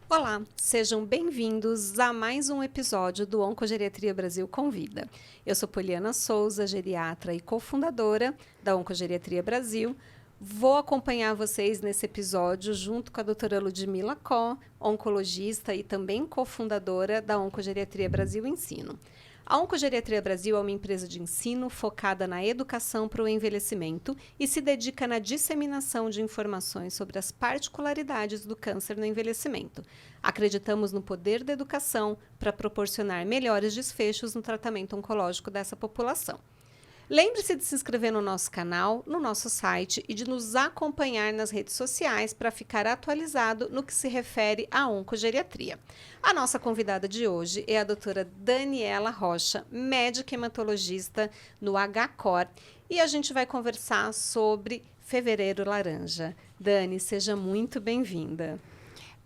Olá, sejam bem-vindos a mais um episódio do Oncogeriatria Brasil Convida. Eu sou Poliana Souza, geriatra e cofundadora da Oncogeriatria Brasil. Vou acompanhar vocês nesse episódio junto com a doutora Ludmila Có, oncologista e também cofundadora da Oncogeriatria Brasil Ensino. A Oncogeriatria Brasil é uma empresa de ensino focada na educação para o envelhecimento e se dedica na disseminação de informações sobre as particularidades do câncer no envelhecimento. Acreditamos no poder da educação para proporcionar melhores desfechos no tratamento oncológico dessa população. Lembre-se de se inscrever no nosso canal, no nosso site e de nos acompanhar nas redes sociais para ficar atualizado no que se refere à oncogeriatria. A nossa convidada de hoje é a doutora Daniela Rocha, médica hematologista no HCOR, e a gente vai conversar sobre Fevereiro Laranja. Dani, seja muito bem-vinda.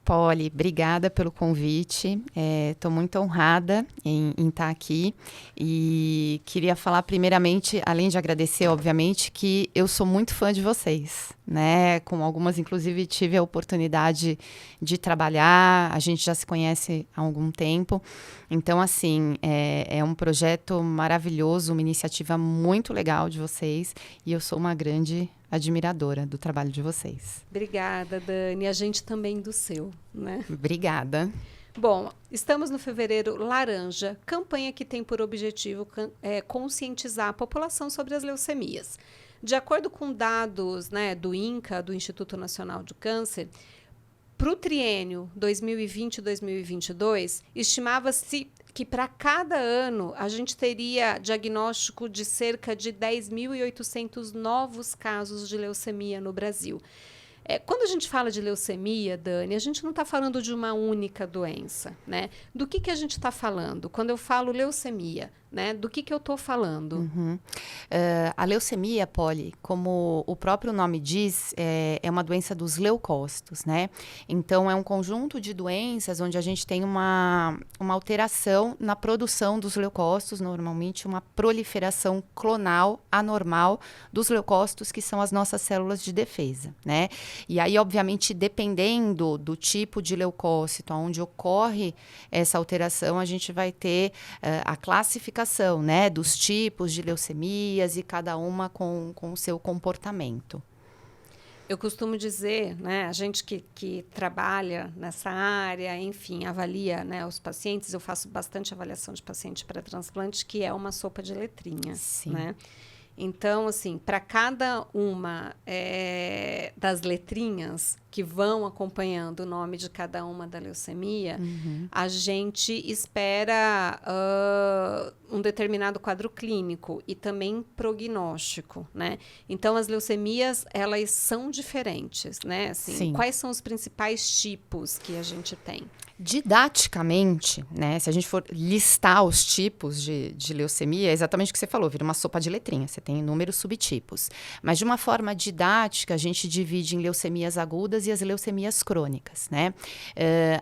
Poli, obrigada pelo convite. Estou muito honrada em estar aqui e queria falar primeiramente, além de agradecer, obviamente, que eu sou muito fã de vocês, né? Com algumas, inclusive, tive a oportunidade de trabalhar, a gente já se conhece há algum tempo. Então, assim, é um projeto maravilhoso, uma iniciativa muito legal de vocês e eu sou uma grande admiradora do trabalho de vocês. Obrigada, Dani. A gente também do seu, né? Obrigada. Bom, estamos no Fevereiro Laranja, campanha que tem por objetivo conscientizar a população sobre as leucemias. De acordo com dados, né, do INCA, do Instituto Nacional do Câncer, para o triênio 2020-2022, estimava-se que para cada ano a gente teria diagnóstico de cerca de 10.800 novos casos de leucemia no Brasil. Quando a gente fala de leucemia, Dani, a gente não está falando de uma única doença, né? Do que a gente está falando? Quando eu falo leucemia, né? Do que eu estou falando? A leucemia, Poli, como o próprio nome diz, é uma doença dos leucócitos, né? Então, é um conjunto de doenças onde a gente tem uma alteração na produção dos leucócitos, normalmente uma proliferação clonal anormal dos leucócitos, que são as nossas células de defesa, né? E aí, obviamente, dependendo do tipo de leucócito, onde ocorre essa alteração, a gente vai ter a classificação, né, dos tipos de leucemias e cada uma com o seu comportamento. Eu costumo dizer, né, a gente que trabalha nessa área, enfim, avalia, né, os pacientes, eu faço bastante avaliação de paciente para transplante, que é uma sopa de letrinhas. Sim. Né? Então, assim, para cada uma das letrinhas que vão acompanhando o nome de cada uma da leucemia, a gente espera um determinado quadro clínico e também prognóstico, né? Então, as leucemias, elas são diferentes, né? Assim, Sim. Quais são os principais tipos que a gente tem? Didaticamente, né, se a gente for listar os tipos de leucemia, é exatamente o que você falou, vira uma sopa de letrinhas, você tem inúmeros subtipos. Mas de uma forma didática, a gente divide em leucemias agudas e as leucemias crônicas, né?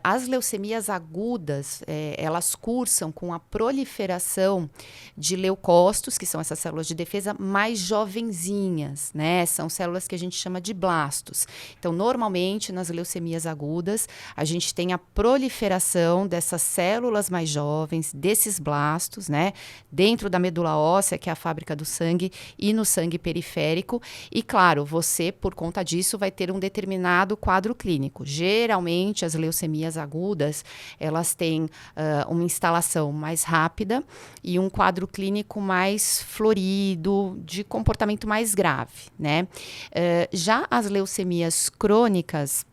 As leucemias agudas, elas cursam com a proliferação de leucócitos, que são essas células de defesa mais jovenzinhas, né? São células que a gente chama de blastos. Então, normalmente, nas leucemias agudas, a gente tem a proliferação dessas células mais jovens, desses blastos, né, dentro da medula óssea, que é a fábrica do sangue, e no sangue periférico. E, claro, você, por conta disso, vai ter um determinado quadro clínico. Geralmente, as leucemias agudas, elas têm uma instalação mais rápida e um quadro clínico mais florido, de comportamento mais grave, né? Já as leucemias crônicas,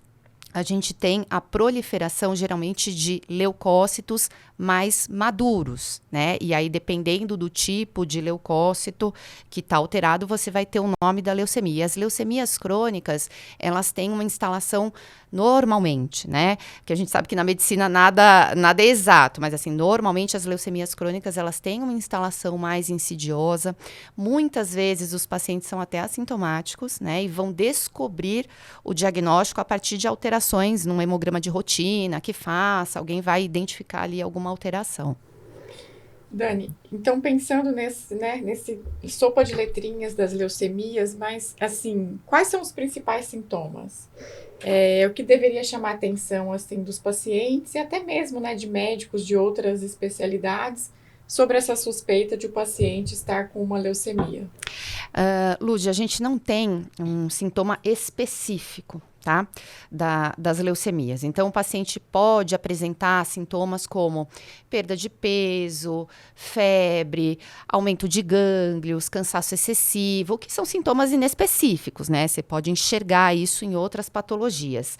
a gente tem a proliferação, geralmente, de leucócitos mais maduros, né? E aí, dependendo do tipo de leucócito que está alterado, você vai ter o nome da leucemia. E as leucemias crônicas, elas têm uma instalação normalmente, né? Que a gente sabe que na medicina nada é exato, mas assim, normalmente as leucemias crônicas, elas têm uma instalação mais insidiosa. Muitas vezes os pacientes são até assintomáticos, né? E vão descobrir o diagnóstico a partir de alterações num hemograma de rotina que faça, alguém vai identificar ali alguma alteração. Dani, então pensando nesse sopa de letrinhas das leucemias, mas assim, quais são os principais sintomas? O que deveria chamar a atenção assim dos pacientes e até mesmo, né, de médicos de outras especialidades sobre essa suspeita de o paciente estar com uma leucemia? Lúdia, a gente não tem um sintoma específico, tá? Das leucemias. Então, o paciente pode apresentar sintomas como perda de peso, febre, aumento de gânglios, cansaço excessivo, que são sintomas inespecíficos, né? Você pode enxergar isso em outras patologias.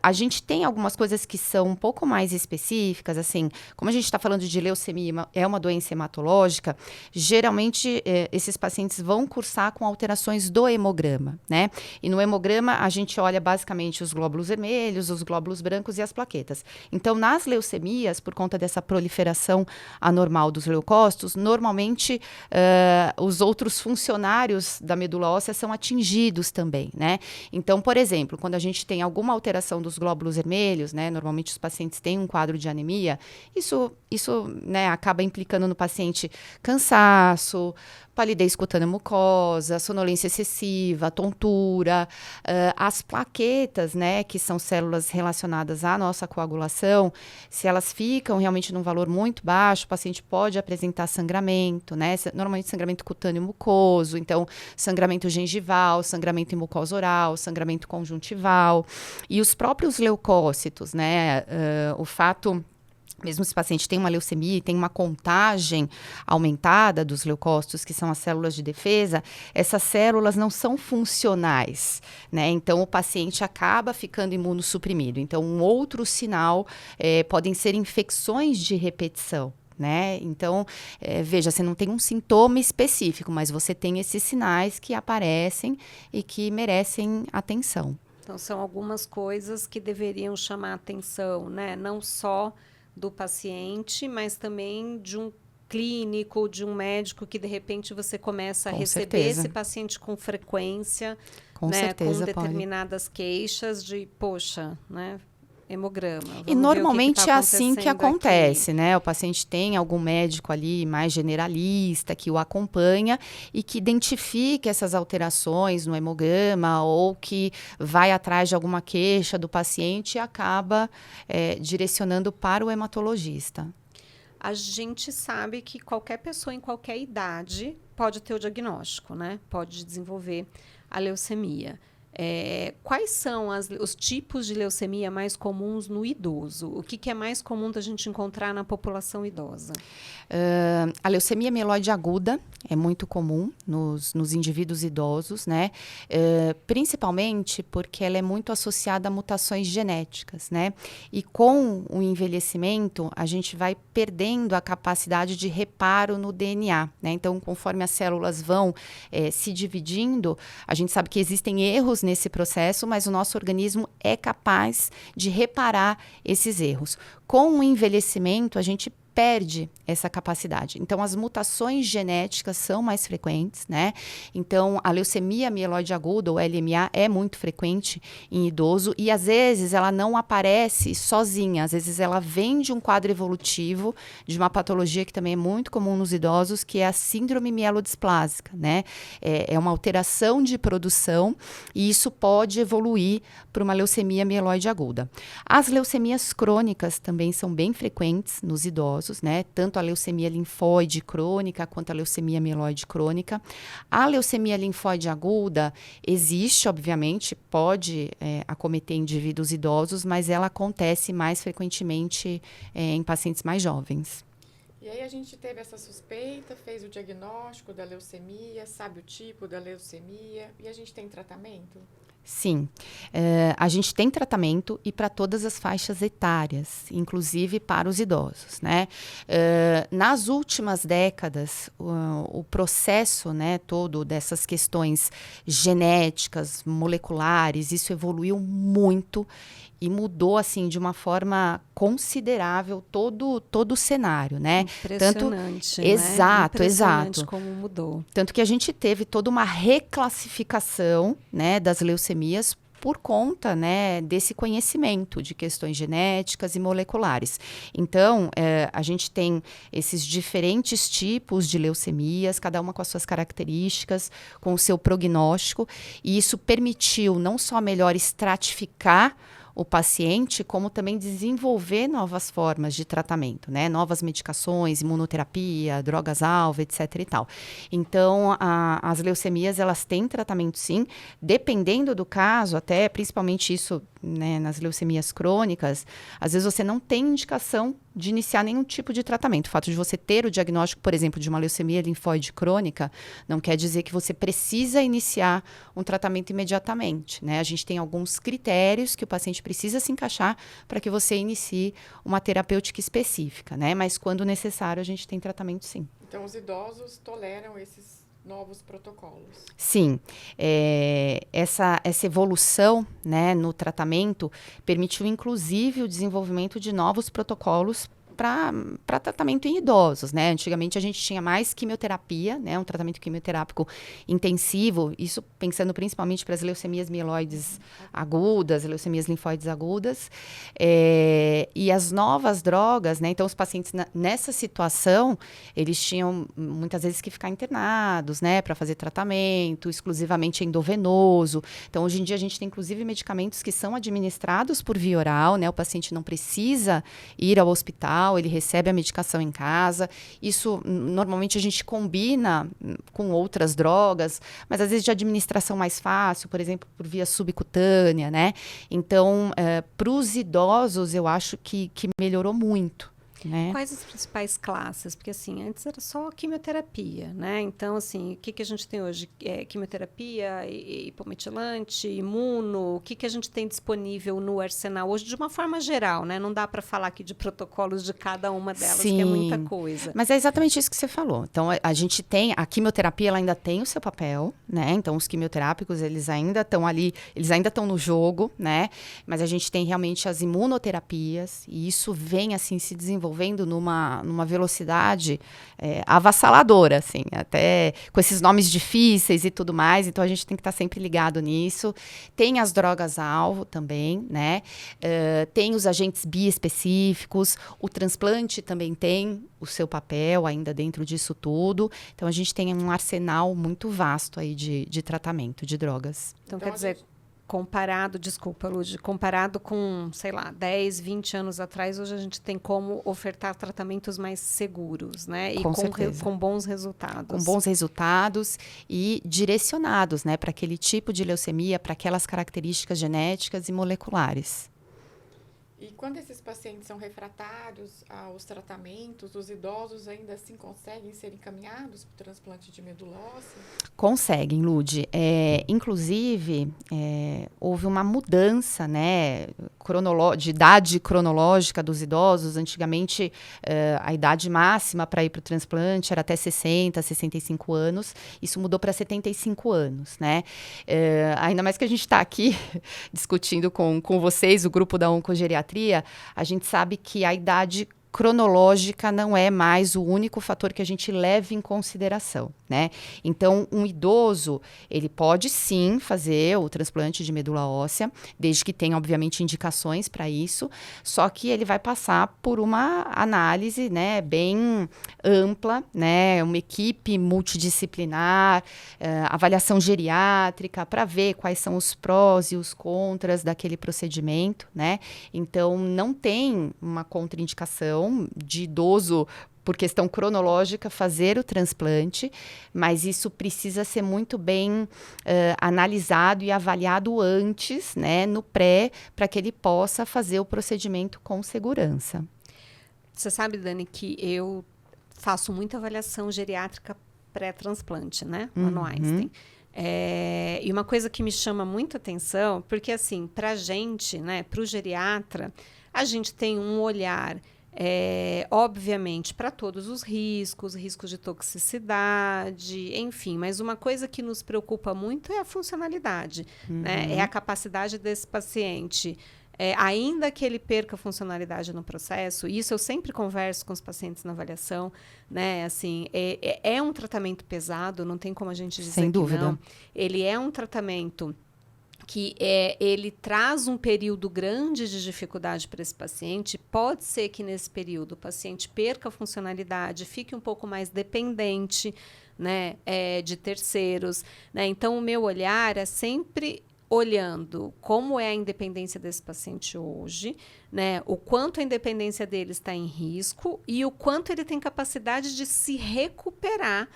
A gente tem algumas coisas que são um pouco mais específicas, assim, como a gente está falando de leucemia, é uma doença hematológica, geralmente esses pacientes vão cursar com alterações do hemograma, né? E no hemograma a gente olha basicamente os glóbulos vermelhos, os glóbulos brancos e as plaquetas. Então, nas leucemias, por conta dessa proliferação anormal dos leucócitos, normalmente os outros funcionários da medula óssea são atingidos também, né? Então, por exemplo, quando a gente tem alguma alteração dos glóbulos vermelhos, né? Normalmente os pacientes têm um quadro de anemia, isso né, acaba implicando no paciente cansaço, palidez cutânea mucosa, sonolência excessiva, tontura, as plaquetas, né, que são células relacionadas à nossa coagulação, se elas ficam realmente num valor muito baixo, o paciente pode apresentar sangramento, né, normalmente sangramento cutâneo mucoso, então sangramento gengival, sangramento em mucosa oral, sangramento conjuntival, e os próprios leucócitos, né, o fato... Mesmo se o paciente tem uma leucemia e tem uma contagem aumentada dos leucócitos, que são as células de defesa, essas células não são funcionais, né? Então, o paciente acaba ficando imunossuprimido. Então, um outro sinal podem ser infecções de repetição, né? Então, veja, você não tem um sintoma específico, mas você tem esses sinais que aparecem e que merecem atenção. Então, são algumas coisas que deveriam chamar atenção, né? Não só do paciente, mas também de um clínico, de um médico que de repente você começa a receber esse paciente com frequência, com certeza, com determinadas queixas de, poxa, né, hemograma. E normalmente tá é assim que acontece, aqui, né? O paciente tem algum médico ali mais generalista que o acompanha e que identifica essas alterações no hemograma ou que vai atrás de alguma queixa do paciente e acaba direcionando para o hematologista. A gente sabe que qualquer pessoa em qualquer idade pode ter o diagnóstico, né? Pode desenvolver a leucemia. Quais são os tipos de leucemia mais comuns no idoso? O que é mais comum da gente encontrar na população idosa? A leucemia mieloide aguda é muito comum nos indivíduos idosos, né? Principalmente porque ela é muito associada a mutações genéticas, né? E com o envelhecimento, a gente vai perdendo a capacidade de reparo no DNA, né? Então, conforme as células vão se dividindo, a gente sabe que existem erros nesse processo, mas o nosso organismo é capaz de reparar esses erros. Com o envelhecimento, a gente perde essa capacidade. Então, as mutações genéticas são mais frequentes, né? Então, a leucemia mieloide aguda, ou LMA, é muito frequente em idoso e, às vezes, ela não aparece sozinha. Às vezes, ela vem de um quadro evolutivo, de uma patologia que também é muito comum nos idosos, que é a síndrome mielodisplásica, né? É uma alteração de produção e isso pode evoluir para uma leucemia mieloide aguda. As leucemias crônicas também são bem frequentes nos idosos, né? Tanto a leucemia linfóide crônica quanto a leucemia mieloide crônica. A leucemia linfóide aguda existe, obviamente, pode acometer indivíduos idosos, mas ela acontece mais frequentemente em pacientes mais jovens. E aí a gente teve essa suspeita, fez o diagnóstico da leucemia, sabe o tipo da leucemia e a gente tem tratamento? Sim, a gente tem tratamento e para todas as faixas etárias, inclusive para os idosos, né? Nas últimas décadas, o processo, né, todo dessas questões genéticas, moleculares, isso evoluiu muito e mudou, assim, de uma forma considerável todo o cenário, né? Impressionante, né? Exato. Como mudou. Tanto que a gente teve toda uma reclassificação, né, das leucemias por conta, né, desse conhecimento de questões genéticas e moleculares. Então, a gente tem esses diferentes tipos de leucemias, cada uma com as suas características, com o seu prognóstico, e isso permitiu não só melhor estratificar o paciente, como também desenvolver novas formas de tratamento, né? Novas medicações, imunoterapia, drogas-alvo, etc. e tal. Então, as leucemias, elas têm tratamento sim, dependendo do caso, até principalmente isso, né, nas leucemias crônicas, às vezes você não tem indicação de iniciar nenhum tipo de tratamento. O fato de você ter o diagnóstico, por exemplo, de uma leucemia linfóide crônica, não quer dizer que você precisa iniciar um tratamento imediatamente, né? A gente tem alguns critérios que o paciente precisa se encaixar para que você inicie uma terapêutica específica, né? Mas quando necessário, a gente tem tratamento sim. Então, os idosos toleram esses novos protocolos. Sim, essa evolução, né, no tratamento permitiu inclusive o desenvolvimento de novos protocolos para tratamento em idosos, né? Antigamente a gente tinha mais quimioterapia, né? Um tratamento quimioterápico intensivo, isso pensando principalmente para as leucemias mieloides agudas, leucemias linfóides agudas, e as novas drogas, né? Então os pacientes nessa situação, eles tinham muitas vezes que ficar internados, né? Para fazer tratamento, exclusivamente endovenoso. Então hoje em dia a gente tem inclusive medicamentos que são administrados por via oral, né? O paciente não precisa ir ao hospital, ele recebe a medicação em casa. Isso, normalmente, a gente combina com outras drogas, mas às vezes de administração mais fácil, por exemplo, por via subcutânea, né? Então, para os idosos, eu acho que melhorou muito. Né? Quais as principais classes? Porque, assim, antes era só quimioterapia, né? Então, assim, o que a gente tem hoje? Quimioterapia, hipometilante, imuno, o que a gente tem disponível no arsenal hoje, de uma forma geral, né? Não dá para falar aqui de protocolos de cada uma delas, Sim, que é muita coisa. Mas é exatamente isso que você falou. Então, a gente tem, a quimioterapia, ela ainda tem o seu papel, né? Então, os quimioterápicos, eles ainda estão ali, eles ainda estão no jogo, né? Mas a gente tem realmente as imunoterapias, e isso vem, assim, se desenvolvendo numa velocidade avassaladora, assim, até com esses nomes difíceis e tudo mais, então a gente tem que estar sempre ligado nisso. Tem as drogas-alvo também, né? Tem os agentes biespecíficos, o transplante também tem o seu papel ainda dentro disso tudo, então a gente tem um arsenal muito vasto aí de tratamento de drogas. Então quer dizer, comparado com, sei lá, 10, 20 anos atrás, hoje a gente tem como ofertar tratamentos mais seguros, né? E com bons resultados. Com bons resultados e direcionados, né, para aquele tipo de leucemia, para aquelas características genéticas e moleculares. E quando esses pacientes são refratários aos tratamentos, os idosos ainda assim conseguem ser encaminhados para o transplante de medula óssea? Conseguem, Lude. Inclusive, houve uma mudança, né, de idade cronológica dos idosos. Antigamente, a idade máxima para ir para o transplante era até 60, 65 anos. Isso mudou para 75 anos, né? Ainda mais que a gente está aqui discutindo com vocês, o grupo da Oncogeriatria, a gente sabe que a idade cronológica não é mais o único fator que a gente leva em consideração, né? Então, um idoso, ele pode sim fazer o transplante de medula óssea, desde que tenha, obviamente, indicações para isso, só que ele vai passar por uma análise, né, bem ampla, né, uma equipe multidisciplinar, avaliação geriátrica, para ver quais são os prós e os contras daquele procedimento, né? Então, não tem uma contraindicação de idoso, por questão cronológica, fazer o transplante, mas isso precisa ser muito bem analisado e avaliado antes, né, no pré, para que ele possa fazer o procedimento com segurança. Você sabe, Dani, que eu faço muita avaliação geriátrica pré-transplante, né, lá no Einstein. E uma coisa que me chama muito atenção, porque assim, para a gente, né, para o geriatra, a gente tem um olhar obviamente, para todos os riscos de toxicidade, enfim, mas uma coisa que nos preocupa muito é a funcionalidade, né? É a capacidade desse paciente, ainda que ele perca a funcionalidade no processo, isso eu sempre converso com os pacientes na avaliação, né? Assim, é um tratamento pesado, não tem como a gente dizer Sem dúvida. que não. Ele é um tratamento que ele traz um período grande de dificuldade para esse paciente. Pode ser que nesse período o paciente perca a funcionalidade, fique um pouco mais dependente, né, de terceiros, né? Então, o meu olhar é sempre olhando como é a independência desse paciente hoje, né, o quanto a independência dele está em risco e o quanto ele tem capacidade de se recuperar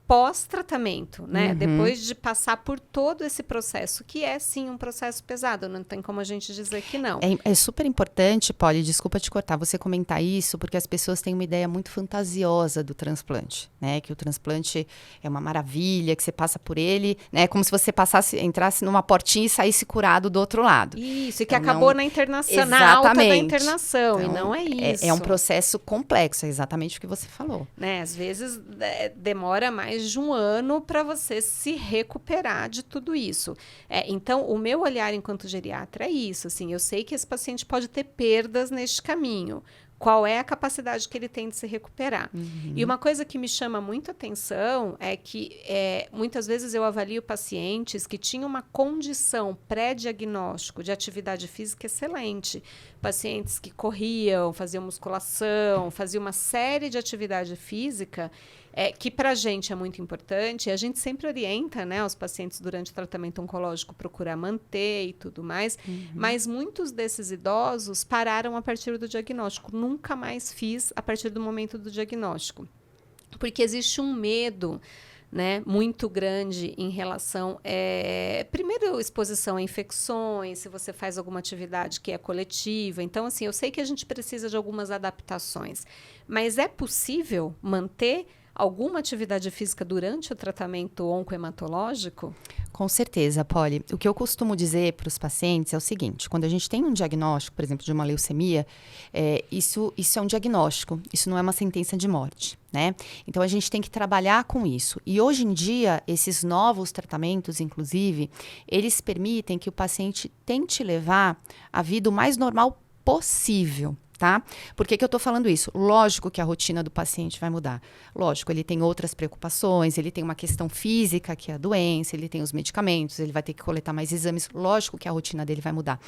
pós-tratamento, né? Depois de passar por todo esse processo, que é, sim, um processo pesado, não tem como a gente dizer que não. É super importante, Polly, desculpa te cortar, você comentar isso, porque as pessoas têm uma ideia muito fantasiosa do transplante, né? Que o transplante é uma maravilha, que você passa por ele, né? Como se você entrasse numa portinha e saísse curado do outro lado. Isso, e que então, acabou na internação, na alta da internação, então, e não é isso. É um processo complexo, é exatamente o que você falou. Né? Às vezes demora mais de um ano para você se recuperar de tudo isso. Então, o meu olhar enquanto geriatra é isso. Assim, eu sei que esse paciente pode ter perdas neste caminho. Qual é a capacidade que ele tem de se recuperar? E uma coisa que me chama muito atenção é que muitas vezes eu avalio pacientes que tinham uma condição pré-diagnóstico de atividade física excelente. Pacientes que corriam, faziam musculação, faziam uma série de atividade física que para a gente é muito importante. A gente sempre orienta, né, os pacientes durante o tratamento oncológico procurar manter e tudo mais, mas muitos desses idosos pararam a partir do diagnóstico. Nunca mais fiz a partir do momento do diagnóstico. Porque existe um medo, né, muito grande em relação, primeiro, exposição a infecções, se você faz alguma atividade que é coletiva. Então, assim, eu sei que a gente precisa de algumas adaptações, mas é possível manter alguma atividade física durante o tratamento oncohematológico? Com certeza, Polly. O que eu costumo dizer para os pacientes é o seguinte: quando a gente tem um diagnóstico, por exemplo, de uma leucemia, isso é um diagnóstico, isso não é uma sentença de morte, né? Então, a gente tem que trabalhar com isso. E hoje em dia, esses novos tratamentos, inclusive, eles permitem que o paciente tente levar a vida o mais normal possível. Tá? Por que eu estou falando isso? Lógico que a rotina do paciente vai mudar. Lógico, ele tem outras preocupações, ele tem uma questão física, que é a doença, ele tem os medicamentos, ele vai ter que coletar mais exames. Lógico que a rotina dele vai mudar.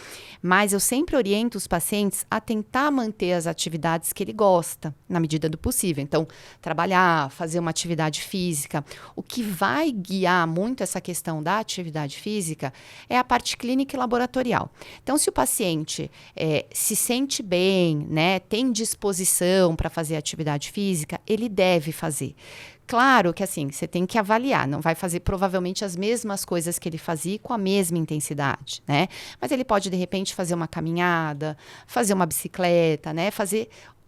Mas eu sempre oriento os pacientes a tentar manter as atividades que ele gosta, na medida do possível. Então, trabalhar, fazer uma atividade física. O que vai guiar muito essa questão da atividade física é a parte clínica e laboratorial. Então, se o paciente se sente bem, né, tem disposição para fazer atividade física, ele deve fazer. Claro que assim, você tem que avaliar, não vai fazer provavelmente as mesmas coisas que ele fazia com a mesma intensidade, né? Mas ele pode, de repente, fazer uma caminhada, fazer uma bicicleta, né?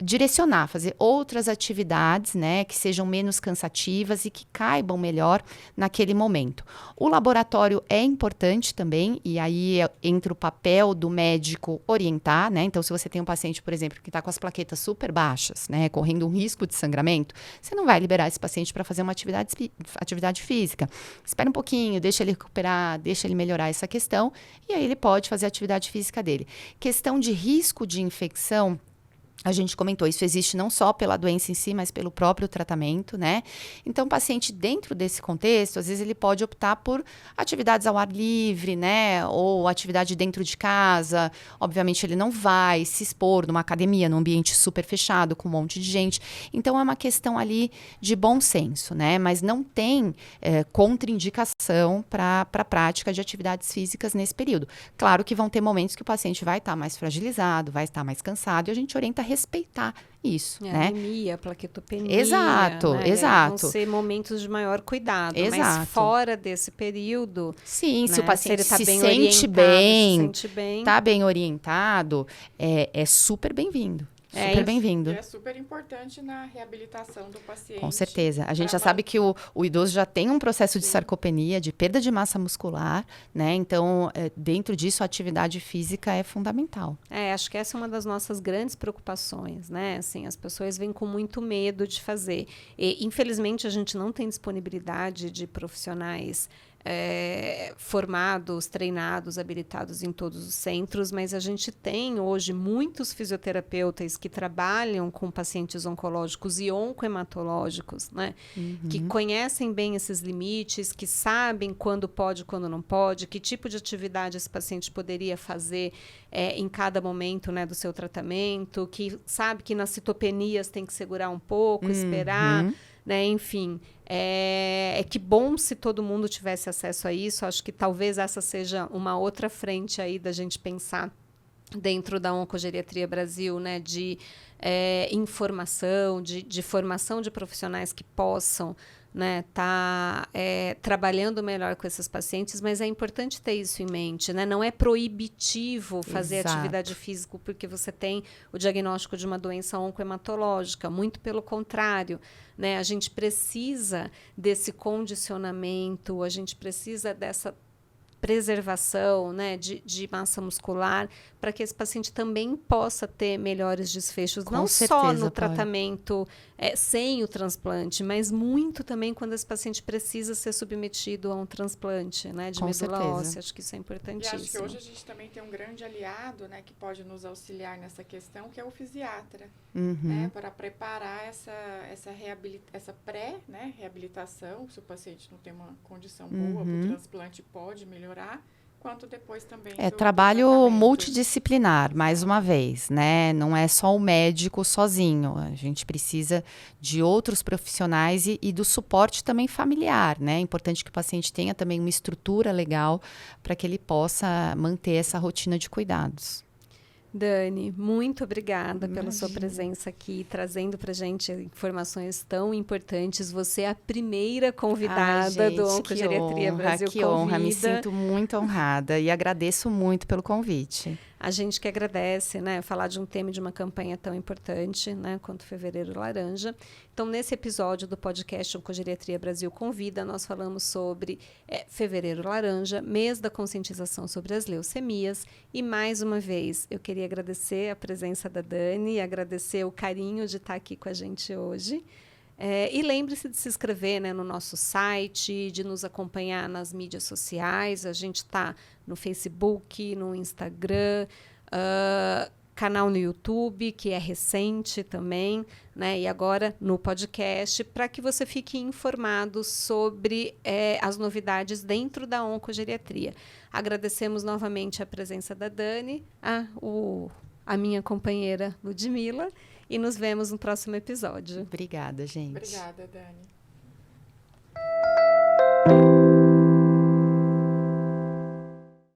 Direcionar, fazer outras atividades, né, que sejam menos cansativas e que caibam melhor naquele momento. O laboratório é importante também, e aí entra o papel do médico orientar, né? Então, se você tem um paciente, por exemplo, que está com as plaquetas super baixas, né, correndo um risco de sangramento, você não vai liberar esse paciente para fazer uma atividade física. Espera um pouquinho, deixa ele recuperar, deixa ele melhorar essa questão, e aí ele pode fazer a atividade física dele. Questão de risco de infecção, a gente comentou, isso existe não só pela doença em si, mas pelo próprio tratamento, né? Então, o paciente, dentro desse contexto, às vezes ele pode optar por atividades ao ar livre, né? Ou atividade dentro de casa. Obviamente, ele não vai se expor numa academia, num ambiente super fechado, com um monte de gente. Então, é uma questão ali de bom senso, né? Mas não tem contraindicação para a prática de atividades físicas nesse período. Claro que vão ter momentos que o paciente vai estar mais fragilizado, vai estar mais cansado, e a gente orienta a respeitar isso, né? Anemia, plaquetopenia. Exato, né? exato. Vão ser momentos de maior cuidado. Exato. Mas fora desse período... Sim, né? se o paciente se ele se sente bem, bem, tá bem orientado, é super bem-vindo. Super bem-vindo. É super importante na reabilitação do paciente. Com certeza. A gente já sabe que o idoso já tem um processo de sarcopenia, de perda de massa muscular, né? Então, dentro disso, a atividade física é fundamental. Acho que essa é uma das nossas grandes preocupações, né? Assim, as pessoas vêm com muito medo de fazer. E, infelizmente, a gente não tem disponibilidade de profissionais formados, treinados, habilitados em todos os centros, mas a gente tem hoje muitos fisioterapeutas que trabalham com pacientes oncológicos e oncohematológicos, né? Que conhecem bem esses limites, que sabem quando pode, quando não pode, que tipo de atividade esse paciente poderia fazer em cada momento, né, do seu tratamento, que sabe que nas citopenias tem que segurar um pouco, esperar, né? Enfim, que bom se todo mundo tivesse acesso a isso. Acho que talvez essa seja uma outra frente aí da gente pensar dentro da Oncogeriatria Brasil, né? De informação, de formação de profissionais que possam, né, trabalhando melhor com esses pacientes, mas é importante ter isso em mente, né? Não é proibitivo fazer atividade física porque você tem o diagnóstico de uma doença oncohematológica, muito pelo contrário, né? A gente precisa desse condicionamento, a gente precisa dessa preservação, né, de massa muscular, para que esse paciente também possa ter melhores desfechos, não só no tratamento sem o transplante, mas muito também quando esse paciente precisa ser submetido a um transplante, né, de medula óssea. Acho que isso é importantíssimo. E acho que hoje a gente também tem um grande aliado, né, que pode nos auxiliar nessa questão, que é o fisiatra, né, para preparar essa pré-reabilitação, se o paciente não tem uma condição boa, o transplante pode melhorar, quanto depois também trabalho multidisciplinar, mais uma vez, né? Não é só o médico sozinho. A gente precisa de outros profissionais e do suporte também familiar, né? É importante que o paciente tenha também uma estrutura legal para que ele possa manter essa rotina de cuidados. Dani, muito obrigada pela sua presença aqui, trazendo para a gente informações tão importantes. Você é a primeira convidada do Oncogeriatria Brasil Convida. Que honra, me sinto muito honrada e agradeço muito pelo convite. A gente que agradece, né, falar de um tema e de uma campanha tão importante, né, quanto Fevereiro Laranja. Então, nesse episódio do podcast Oncogeriatria Brasil Convida, nós falamos sobre Fevereiro Laranja, mês da conscientização sobre as leucemias. E, mais uma vez, eu queria agradecer a presença da Dani, agradecer o carinho de estar aqui com a gente hoje. E lembre-se de se inscrever, né, no nosso site, de nos acompanhar nas mídias sociais. A gente está no Facebook, no Instagram, canal no YouTube, que é recente também, né, e agora no podcast, para que você fique informado sobre as novidades dentro da oncogeriatria. Agradecemos novamente a presença da Dani, a minha companheira Ludmila, e nos vemos no próximo episódio. Obrigada, gente. Obrigada, Dani.